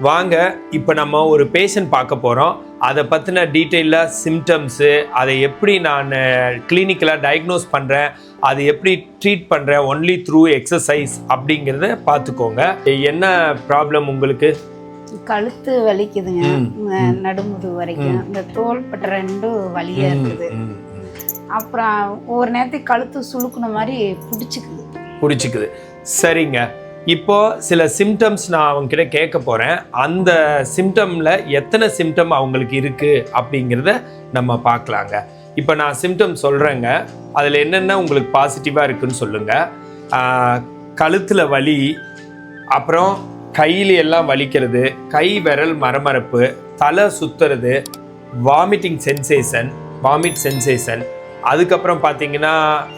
வாங்க இப்போ நம்ம ஒரு பேஷண்ட் பார்க்க போகிறோம். அதை பற்றின டீட்டெயிலாக சிம்டம்ஸு, அதை எப்படி நான் கிளினிக்கலாக டயக்னோஸ் பண்ணுறேன், அது எப்படி ட்ரீட் பண்ணுறேன் ஒன்லி த்ரூ எக்ஸசைஸ் அப்படிங்கிறத பார்த்துக்கோங்க. என்ன ப்ராப்ளம் உங்களுக்கு? கழுத்து வலிக்குதுங்க, நடுமுது வரைக்கும். இந்த தோள்பட்டை ரெண்டும் வலியாக இருக்குது. அப்புறம் ஒரு நேரத்துக்கு கழுத்து சுளுக்குன மாதிரி பிடிச்சிக்குது. சரிங்க, இப்போ சில சிம்டம்ஸ் நான் அவங்ககிட்ட கேட்க போகிறேன். அந்த சிம்டமில் எத்தனை சிம்டம் அவங்களுக்கு இருக்குது அப்படிங்கிறத நம்ம பார்க்கலாங்க. இப்போ நான் சிம்டம் சொல்கிறேங்க, அதில் என்னென்ன உங்களுக்கு பாசிட்டிவாக இருக்குதுன்னு சொல்லுங்கள். கழுத்தில் வலி, அப்புறம் கையில் எல்லாம் வலிக்கிறது, கை விரல் மரமரப்பு, தலை சுற்றுறது, வாமிட் சென்சேஷன், அதுக்கப்புறம் பார்த்தீங்கன்னா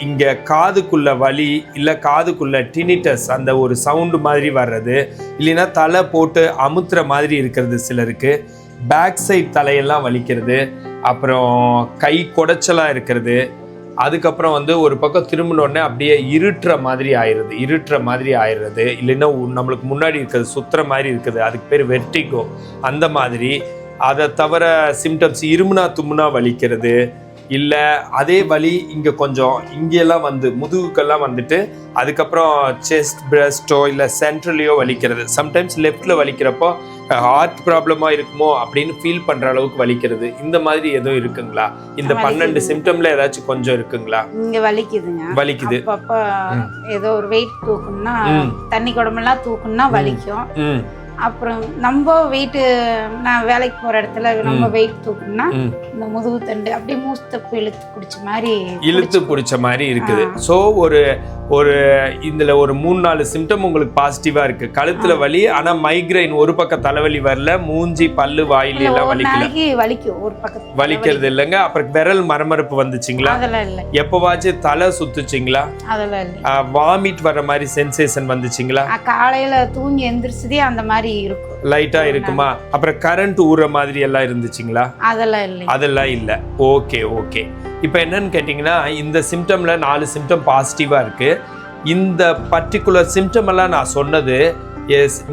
இங்கே காதுக்குள்ள வலி இல்லை காதுக்குள்ள டினிட்டஸ், அந்த ஒரு சவுண்டு மாதிரி வர்றது, இல்லைன்னா தலை போட்டு அமுத்துற மாதிரி இருக்கிறது சிலருக்கு, பேக் சைட் தலையெல்லாம் வலிக்கிறது, அப்புறம் கை குடைச்சலாக இருக்கிறது, அதுக்கப்புறம் ஒரு பக்கம் திரும்பினோடனே அப்படியே இருட்டுற மாதிரி ஆயிடுறது, இல்லைன்னா நம்மளுக்கு முன்னாடி இருக்கிறது சுற்றுற மாதிரி இருக்குது, அதுக்கு பேர் வெர்டிகோ அந்த மாதிரி. அதை தவிர சிம்டம்ஸ் இருமுனா தும்முனா வலிக்கிறது, இல்லை அதே வலி இங்கே கொஞ்சம் இங்கெல்லாம் முதுகுக்கெல்லாம் வந்துட்டு அதுக்கப்புறம் செஸ்ட் பிரஸ்ட்டோ இல்லை சென்ட்ரலையோ வலிக்கிறது, சம்டைம்ஸ் லெஃப்டில் வலிக்கிறப்போ ஹார்ட் ப்ராப்ளமாக இருக்குமோ அப்படின்னு ஃபீல் பண்ணுற அளவுக்கு வலிக்கிறது. இந்த மாதிரி எதுவும் இருக்குங்களா? இந்த 12 சிம்டம்ல ஏதாச்சும் கொஞ்சம் இருக்குங்களா? இங்கே வலிக்குது. அப்போ ஏதோ ஒரு வெயிட் தூக்கணும்னா, தண்ணி குடமெல்லாம் தூக்கணும்னா வலிக்கும். அப்புறம் நம்ம வெயிட்டு, நான் வேலைக்கு போகிற இடத்துல நம்ம வெயிட் தூக்கணும்னா இந்த முதுகு தண்டு அப்படியே மூஸ்தப்பு இழுத்து பிடிச்ச மாதிரி இருக்குது. ஸோ ஒரு இதில் ஒரு 3-4 சிம்டம் உங்களுக்கு பாசிட்டிவாக இருக்குது. கழுத்தில் வலி, ஆனால் மைக்ரைன், ஒரு பக்கம் தலைவலி வரல, மூஞ்சி பல்லு வாயில் எல்லாம் வலிக்கும், ஒரு பக்கம் வலிக்கிறது இல்லைங்க. அப்புறம் விரல் மரமரப்பு வந்துச்சுங்களா? அதெல்லாம் இல்லை. எப்போவாச்சும் தலை சுத்துச்சிங்களா? அதெல்லாம் இல்லை. வாமிட் வர்ற மாதிரி சென்சேஷன் வந்துச்சுங்களா? காலையில் தூங்கி எந்திரிச்சதே அந்த மாதிரி இருக்கும், லைட்டா இருக்குமா? அப்புறம் கரண்ட் ஊற மாதிரி எல்லாம் இருந்துச்சுங்களா? அதெல்லாம் இல்ல. ஓகே. இப்போ என்னன்னு கேட்டிங்கன்னா, இந்த சிம்டம்ல 4 சிம்டம் பாசிட்டிவா இருக்கு. இந்த பர்டிகுலர் சிம்டம் எல்லாம் நான் சொன்னது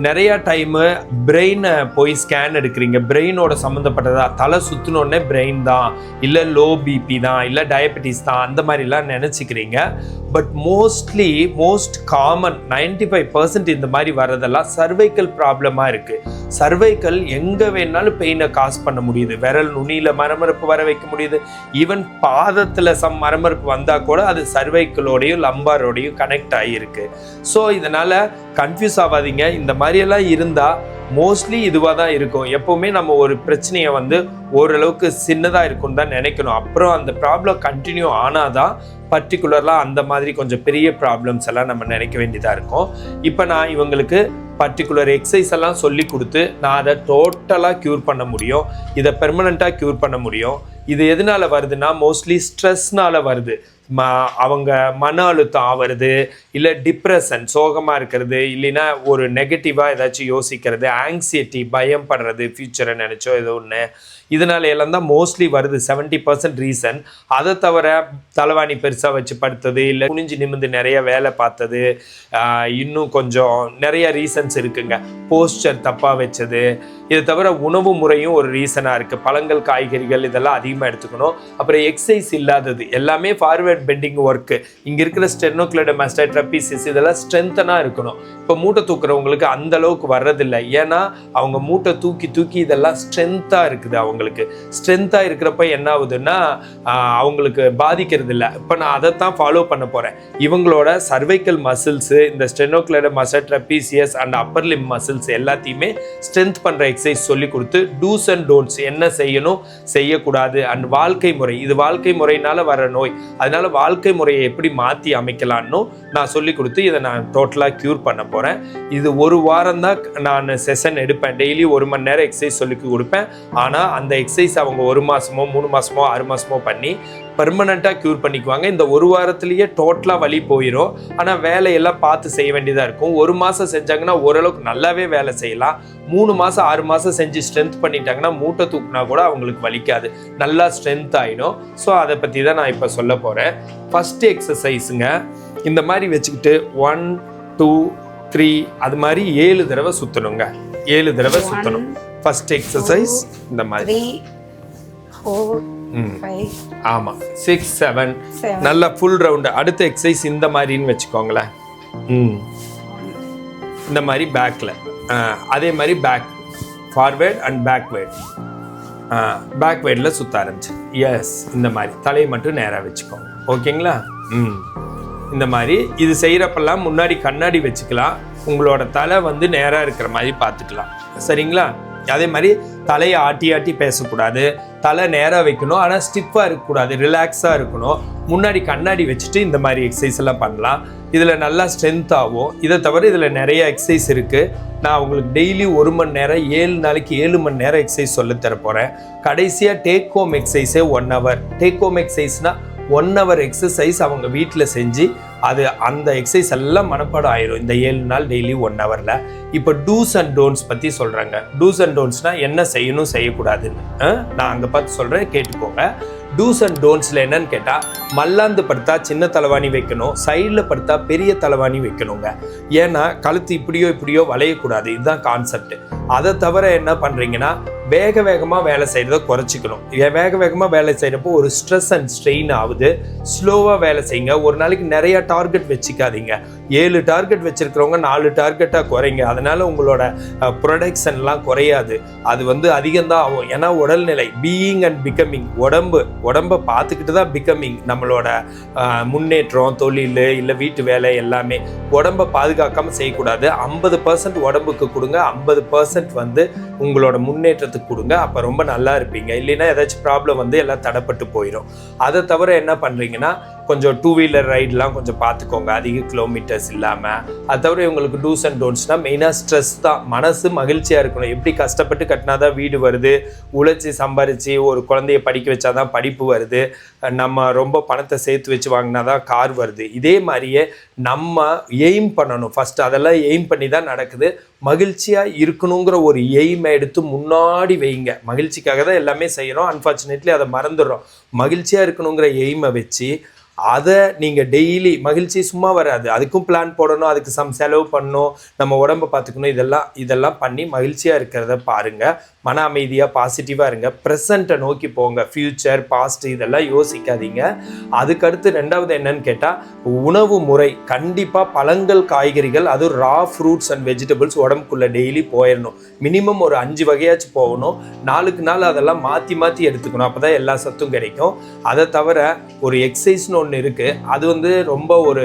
நிறைய டைமு பிரெயினை போய் ஸ்கேன் எடுக்கிறீங்க, பிரெயினோட சம்மந்தப்பட்டதா, தலை சுற்றினோடனே பிரெயின் தான், இல்லை லோ பிபி தான், இல்லை டயபெட்டிஸ் தான், அந்த மாதிரிலாம் நினச்சிக்கிறீங்க. பட் மோஸ்ட் காமன் 95% இந்த மாதிரி வர்றதெல்லாம் சர்வைக்கல் ப்ராப்ளமாக இருக்குது. சர்வைக்கல் எங்கே வேணாலும் பெயினை காஸ் பண்ண முடியுது. விரல் நுனியில் மரமரப்பு வர வைக்க முடியுது. ஈவன் பாதத்தில் மரமரப்பு வந்தால் கூட அது சர்வைக்கலோடையும் லம்பாரோடையும் கனெக்ட் ஆகியிருக்கு. ஸோ இதனால் கன்ஃபியூஸ் ஆகாதீங்க. இந்த மாதிரியெல்லாம் இருந்தால் மோஸ்ட்லி இதுவாக தான் இருக்கும். எப்போவுமே நம்ம ஒரு பிரச்சனையை ஓரளவுக்கு சின்னதாக இருக்குன்னு தான் நினைக்கணும். அப்புறம் அந்த ப்ராப்ளம் கண்டினியூ ஆனால் தான் பர்டிகுலர்லாம் அந்த மாதிரி கொஞ்சம் பெரிய ப்ராப்ளம்ஸ் எல்லாம் நம்ம நினைக்க வேண்டியதாக இருக்கும். இப்போ நான் இவங்களுக்கு பர்டிகுலர் எக்ஸசைஸ் எல்லாம் சொல்லி கொடுத்து நான் அதை டோட்டலாக க்யூர் பண்ண முடியும், இதை பெர்மனண்ட்டாக க்யூர் பண்ண முடியும். இது எதனால வருதுன்னா, மோஸ்ட்லி ஸ்ட்ரெஸ்னால வருது. அவங்க மன அழுத்தம் வருது, இல்லை டிப்ரெஷன், சோகமாக இருக்கிறது, இல்லைன்னா ஒரு நெகட்டிவாக ஏதாச்சும் யோசிக்கிறது, ஆங்ஸைட்டி, பயம் படுறது, ஃப்யூச்சரை நினச்சோ ஏதோ ஒன்று, இதனால எல்லாம் தான் மோஸ்ட்லி வருது. 70% ரீசன். அதை தவிர தலைவாணி பெருசாக வச்சு படுத்தது, இல்லை குனிஞ்சு நிமிந்து நிறைய வேலை பார்த்தது, இன்னும் கொஞ்சம் நிறைய ரீசன்ஸ் இருக்குங்க. போஸ்டர் தப்பாக வச்சது, இதை தவிர உணவு முறையும் ஒரு ரீசனாக இருக்குது. பழங்கள், காய்கறிகள் இதெல்லாம் அதிகமாக எடுத்துக்கணும். அப்புறம் எக்ஸசைஸ் இல்லாதது, எல்லாமே ஃபார்வர்ட் பெண்டிங் ஒர்க்கு. இங்கே இருக்கிற ஸ்டெர்னோக்ளைடோமாஸ்டைட், ட்ரப்பீசியஸ் இதெல்லாம் ஸ்ட்ரென்த்தனாக இருக்கணும். இப்போ மூட்டை தூக்குறவங்களுக்கு அந்த அளவுக்கு வர்றதில்லை. ஏன்னா அவங்க மூட்டை தூக்கி இதெல்லாம் ஸ்ட்ரென்த்தாக இருக்குது. அவங்களுக்கு ஸ்ட்ரென்த்தாக இருக்கிறப்ப என்ன ஆகுதுன்னா அவங்களுக்கு பாதிக்கிறது இல்லை. இப்போ நான் அதைத்தான் ஃபாலோ பண்ண போகிறேன். இவங்களோட சர்வைக்கல் மசில்ஸு, இந்த sternocleidomastoid, trapezius and upper limb muscles எல்லாத்தையுமே ஸ்ட்ரென்த் பண்ணுற எக்ஸசைஸ் சொல்லி கொடுத்து, டூஸ் அண்ட் டோன்ட்ஸ், என்ன செய்யணும் செய்யக்கூடாது, அண்ட் வாழ்க்கை முறை, இது வாழ்க்கை முறையினால வர நோய், அதனால வாழ்க்கை முறையை எப்படி மாற்றி அமைக்கலான்னு நான் சொல்லி கொடுத்து இதை நான் டோட்டலாக க்யூர் பண்ண போகிறேன். இது ஒரு வாரம் தான் நான் செஷன் எடுப்பேன். டெய்லி 1 மணி நேரம் எக்ஸசைஸ் சொல்லி கொடுப்பேன். ஆனால் அந்த எக்ஸசைஸ் அவங்க 1 மாதமோ 3 மாதமோ 6 மாதமோ பண்ணி பெர்மனண்ட்டாக க்யூர் பண்ணிக்குவாங்க. இந்த 1 வாரத்திலேயே டோட்டலாக வலி போயிடும். ஆனால் வேலையெல்லாம் பார்த்து செய்ய வேண்டியதாக இருக்கும். 1 மாதம் செஞ்சாங்கன்னா ஓரளவுக்கு நல்லாவே வேலை செய்யலாம். 3 மாதம் 6 மாதம் செஞ்சு ஸ்ட்ரென்த் பண்ணிட்டாங்கன்னா மூட்டை தூக்குனா கூட அவங்களுக்கு வலிக்காது, நல்லா ஸ்ட்ரென்த் ஆகிடும். ஸோ அதை பற்றி தான் நான் இப்போ சொல்ல போகிறேன். ஃபஸ்ட்டு எக்ஸசைஸுங்க, இந்த மாதிரி வச்சுக்கிட்டு 1 2 3 அது மாதிரி 7 தடவை சுற்றணுங்க. 7 தடவை சுற்றணும். ஃபர்ஸ்ட் எக்ஸசைஸ் இந்த மாதிரி 3 4 5 ஆமாம் 6 7 நல்லா ஃபுல் ரவுண்டு. அடுத்த எக்ஸசைஸ் இந்த மாதிரின்னு வச்சுக்கோங்களேன். இந்த மாதிரி பேக்கில் அதே மாதிரி பேக் ஃபார்வேர்ட் அண்ட் பேக்வேர்டில் சுற்ற ஆரம்பிச்சு. எஸ், இந்த மாதிரி தலையை மட்டும் நேராக வச்சுக்கோங்க. ஓகேங்களா? இந்த மாதிரி இது செய்கிறப்பெல்லாம் முன்னாடி கண்ணாடி வச்சுக்கலாம். உங்களோட தலை வந்து நேராக இருக்கிற மாதிரி பார்த்துக்கலாம். சரிங்களா? அதே மாதிரி தலையை ஆட்டி ஆட்டி பேசக்கூடாது. தலை நேராக வைக்கணும், ஆனால் ஸ்டிஃபாக இருக்கக்கூடாது, ரிலாக்ஸாக இருக்கணும். முன்னாடி கண்ணாடி வச்சுட்டு இந்த மாதிரி எக்ஸசைஸ் எல்லாம் பண்ணலாம். இதில் நல்லா ஸ்ட்ரென்த் ஆகும். இதை தவிர இதில் நிறைய எக்ஸசைஸ் இருக்குது. நான் உங்களுக்கு டெய்லி 1 மணி நேரம் 7 நாளைக்கு 7 மணி நேரம் எக்ஸசைஸ் சொல்லித்தர போகிறேன். கடைசியாக டேக் ஹோம் எக்ஸசைஸே 1 ஹவர். டேக் ஹோம் எக்ஸசைஸ்னால் 1 ஹவர் எக்ஸசைஸ் அவங்க வீட்டில் செஞ்சு அது அந்த எக்ஸசைஸ் எல்லாம் மனப்பாடம் ஆயிரும் இந்த 7 நாள் டெய்லி 1 ஹவரில். இப்போ டூஸ் அண்ட் டோன்ட்ஸ் பற்றி சொல்கிறாங்க. டூஸ் அண்ட் டோன்ட்ஸ்னால் என்ன செய்யணும் செய்யக்கூடாதுன்னு நான் அங்கே பார்த்து சொல்கிறேன், கேட்டுக்கோங்க. டூஸ் அண்ட் டோன்ட்ஸில் என்னன்னு கேட்டால், மல்லாந்து படுத்தா சின்ன தலைவாணி வைக்கணும், சைடில் படுத்தா பெரிய தலைவாணி வைக்கணுங்க. ஏன்னா கழுத்து இப்படியோ வளையக்கூடாது. இதுதான் கான்செப்ட். அதை தவிர என்ன பண்ணுறீங்கன்னா, வேக வேகமாக வேலை செய்கிறத குறைச்சிக்கணும். வேக வேகமாக வேலை செய்கிறப்போ ஒரு ஸ்ட்ரெஸ் அண்ட் ஸ்ட்ரெயின் ஆகுது. ஸ்லோவாக வேலை செய்யுங்க. ஒரு நாளைக்கு நிறையா டார்கெட் வச்சுக்காதீங்க. 7 டார்கெட் வச்சுருக்கிறவங்க 4 டார்கெட்டாக குறைங்க. அதனால் உங்களோட ப்ரொடக்ஷன்லாம் குறையாது. அது வந்து அதிகம்தான் ஆகும். ஏன்னா உடல்நிலை பீயிங் அண்ட் பிகமிங், உடம்பை பார்த்துக்கிட்டு தான் பிகமிங். நம்மளோட முன்னேற்றம், தொழில், இல்லை வீட்டு வேலை எல்லாமே உடம்பை பாதுகாக்காமல் செய்யக்கூடாது. 50% உடம்புக்கு கொடுங்க, 50% வந்து உங்களோட முன்னேற்றத்துக்கு கொடுங்க. அப்போ ரொம்ப நல்லா இருப்பீங்க. இல்லைன்னா ஏதாச்சும் ப்ராப்ளம் வந்து எல்லாம் தடைப்பட்டு போயிடும். அதை தவிர என்ன பண்ணுறீங்கன்னா, கொஞ்சம் 2 வீலர் ரைடெலாம் கொஞ்சம் பார்த்துக்கோங்க, அதிக கிலோமீட்டர்ஸ் இல்லாமல். அது தவிர இவங்களுக்கு டூஸ் அண்ட் டோன்ட்ஸ்னால் மெயினாக ஸ்ட்ரெஸ் தான். மனசு மகிழ்ச்சியாக இருக்கணும். எப்படி கஷ்டப்பட்டு கட்டினா தான் வீடு வருது, உழைச்சி சம்பாரித்து ஒரு குழந்தைய படிக்க வச்சா தான் படிப்பு வருது, நம்ம ரொம்ப பணத்தை சேர்த்து வச்சு வாங்கினா தான் கார் வருது. இதே மாதிரியே நம்ம எய்ம் பண்ணணும் ஃபஸ்ட்டு. அதெல்லாம் எய்ம் பண்ணி தான் நடக்குது. மகிழ்ச்சியாக இருக்கணுங்கிற ஒரு எய்மை எடுத்து முன்னாடி வைங்க. மகிழ்ச்சிக்காக தான் எல்லாமே செய்கிறோம். அன்ஃபார்ச்சுனேட்லி அதை மறந்துடுறோம். மகிழ்ச்சியாக இருக்கணுங்கிற எய்மை வச்சு அதை நீங்கள் டெய்லி, மகிழ்ச்சி சும்மா வராது, அதுக்கும் பிளான் போடணும், அதுக்கு செலவு பண்ணணும், நம்ம உடம்பை பார்த்துக்கணும். இதெல்லாம் பண்ணி மகிழ்ச்சியாக இருக்கிறத பாருங்கள். மன அமைதியாக பாசிட்டிவாக இருங்க. ப்ரெசண்ட்டை நோக்கி போங்க. ஃப்யூச்சர் பாஸ்ட் இதெல்லாம் யோசிக்காதீங்க. அதுக்கடுத்து 2வது என்னன்னு கேட்டால், உணவு முறை. கண்டிப்பாக பழங்கள், காய்கறிகள், அதுவும் ரா ஃப்ரூட்ஸ் அண்ட் வெஜிடபிள்ஸ் உடம்புக்குள்ளே டெய்லி போயிடணும். மினிமம் ஒரு 5 வகையாச்சும் போகணும். நாளுக்கு நாள் அதெல்லாம் மாற்றி எடுத்துக்கணும். அப்போ தான் எல்லா சத்தும் கிடைக்கும். அதை தவிர ஒரு எக்ஸசைஸ்னு ஒன்று இருக்குது. அது வந்து ரொம்ப ஒரு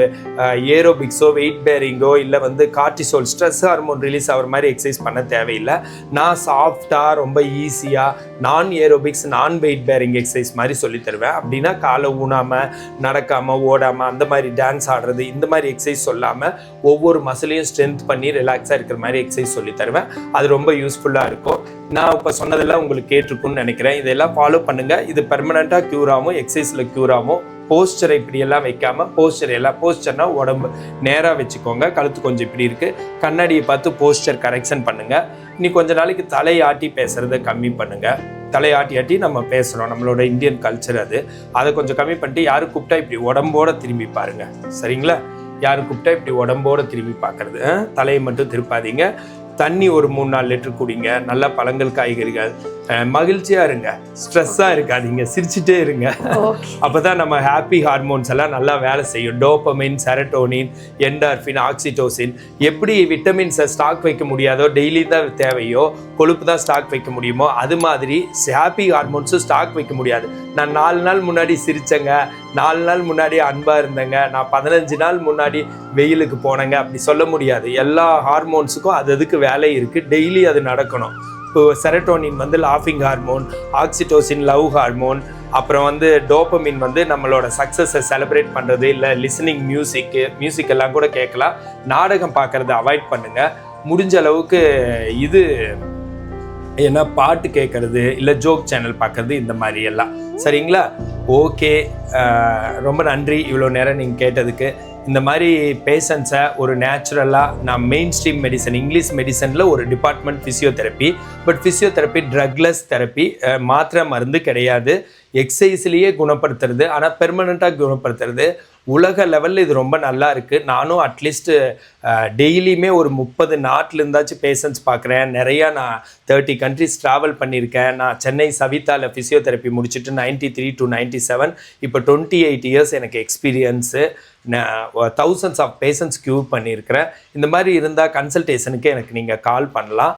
ஏரோபிக்ஸோ வெயிட் பேரிங்கோ இல்லை வந்து கார்டிசோல் ஸ்ட்ரெஸ் ஹார்மோன் ரிலீஸ் ஆகிற மாதிரி எக்ஸசைஸ் பண்ண தேவையில்லை. நான் சாஃப்டாக ரொம்ப ஈஸியாக நான் ஏரோபிக்ஸ் நான் வெயிட் பேரிங் எக்ஸசைஸ் மாதிரி சொல்லி தருவேன். அப்படின்னா காலை ஊனாமல், நடக்காமல், ஓடாமல், அந்த மாதிரி டான்ஸ் ஆடுறது, இந்த மாதிரி எக்ஸசைஸ் சொல்லாமல் ஒவ்வொரு மசிலையும் ஸ்ட்ரென்த் பண்ணி ரிலாக்ஸாக இருக்கிற மாதிரி எக்ஸசைஸ் சொல்லி தருவேன். அது ரொம்ப யூஸ்ஃபுல்லாக இருக்கும். நான் இப்போ சொன்னதெல்லாம் உங்களுக்கு கேட்டிருக்குன்னு நினைக்கிறேன். இதெல்லாம் ஃபாலோ பண்ணுங்கள். இது பெர்மனண்ட்டாக க்யூர் ஆகும், எக்ஸசைஸில் க்யூர் ஆகும். போஸ்டரை இப்படியெல்லாம் வைக்காமல், போஸ்டர்னா உடம்பு நேராக வச்சுக்கோங்க. கழுத்து கொஞ்சம் இப்படி இருக்குது, கண்ணாடியை பார்த்து போஸ்டர் கரெக்ஷன் பண்ணுங்கள். இன்னி கொஞ்ச நாளைக்கு தலையாட்டி பேசுகிறத கம்மி பண்ணுங்கள். தலையாட்டி நம்ம பேசுகிறோம், நம்மளோட இந்தியன் கல்ச்சர் அது. அதை கொஞ்சம் கம்மி பண்ணிட்டு யாரு கூப்பிட்டா இப்படி உடம்போட திரும்பி பாருங்கள். சரிங்களா? யாரு கூப்பிட்டா இப்படி உடம்போட திரும்பி பார்க்குறது, தலையை மட்டும் திருப்பாதீங்க. தண்ணி ஒரு 3-4 லிட்டர் குடிங்க. நல்லா பழங்கள், காய்கறிகள். மகிழ்ச்சியாக இருங்க, ஸ்ட்ரெஸ்ஸாக இருக்காதீங்க, சிரிச்சுட்டே இருங்க. அப்போ தான் நம்ம ஹாப்பி ஹார்மோன்ஸ் எல்லாம் நல்லா வேலை செய்யும். Dopamine, serotonin, endorphin, oxytocin. எப்படி விட்டமின்ஸை ஸ்டாக் வைக்க முடியாதோ, டெய்லி தான் தேவையோ, கொழுப்பு தான் ஸ்டாக் வைக்க முடியுமோ, அது மாதிரி ஹாப்பி ஹார்மோன்ஸும் ஸ்டாக் வைக்க முடியாது. நான் 4 நாள் முன்னாடி சிரிச்சேங்க, 4 நாள் முன்னாடி அன்பாக இருந்தேங்க, நான் 15 நாள் முன்னாடி வெயிலுக்கு போனேங்க, அப்படி சொல்ல முடியாது. எல்லா ஹார்மோன்ஸுக்கும் அதுக்கு வேலை இருக்குது. டெய்லி அது நடக்கணும். இப்போ செரட்டோனின் வந்து லாஃபிங் ஹார்மோன், ஆக்சிடோசின் லவ் ஹார்மோன், அப்புறம் வந்து டோபமின் வந்து நம்மளோட சக்ஸஸை செலிப்ரேட் பண்ணுறது, இல்லை லிசனிங் மியூசிக் எல்லாம் கூட கேட்கலாம். நாடகம் பார்க்குறத அவாய்ட் பண்ணுங்கள். முடிஞ்ச அளவுக்கு இது ஏன்னா பாட்டு கேட்குறது, இல்லை ஜோக் சேனல் பார்க்குறது, இந்த மாதிரி எல்லாம். சரிங்களா? ஓகே, ரொம்ப நன்றி இவ்வளோ நேரம் நீங்கள் கேட்டதுக்கு. இந்த மாதிரி பேஷண்ட்ஸை ஒரு நேச்சுரலாக, நான் மெயின் ஸ்ட்ரீம் மெடிசன், இங்கிலீஷ் மெடிசனில் ஒரு department physiotherapy. But physiotherapy drugless therapy, மாத்திரை மருந்து கிடையாது. எக்ஸசைஸ்லேயே குணப்படுத்துறது, ஆனால் பெர்மனண்ட்டாக குணப்படுத்துறது. உலக லெவலில் இது ரொம்ப நல்லா இருக்குது. நானும் அட்லீஸ்ட்டு டெய்லியுமே ஒரு 30 நாட்டிலேருந்தாச்சும் பேஷண்ட்ஸ் பார்க்குறேன். நிறையா நான் 30 கண்ட்ரிஸ் ட்ராவல் பண்ணியிருக்கேன். நான் சென்னை சவிதாவில் ஃபிசியோதெரப்பி முடிச்சுட்டு 93 to 97 இப்போ 28 இயர்ஸ் எனக்கு எக்ஸ்பீரியன்ஸு. நான் thousands ஆஃப் பேஷண்ட்ஸ் க்யூர் பண்ணியிருக்கிறேன். இந்த மாதிரி இருந்தால் கன்சல்டேஷனுக்கு எனக்கு நீங்கள் கால் பண்ணலாம்.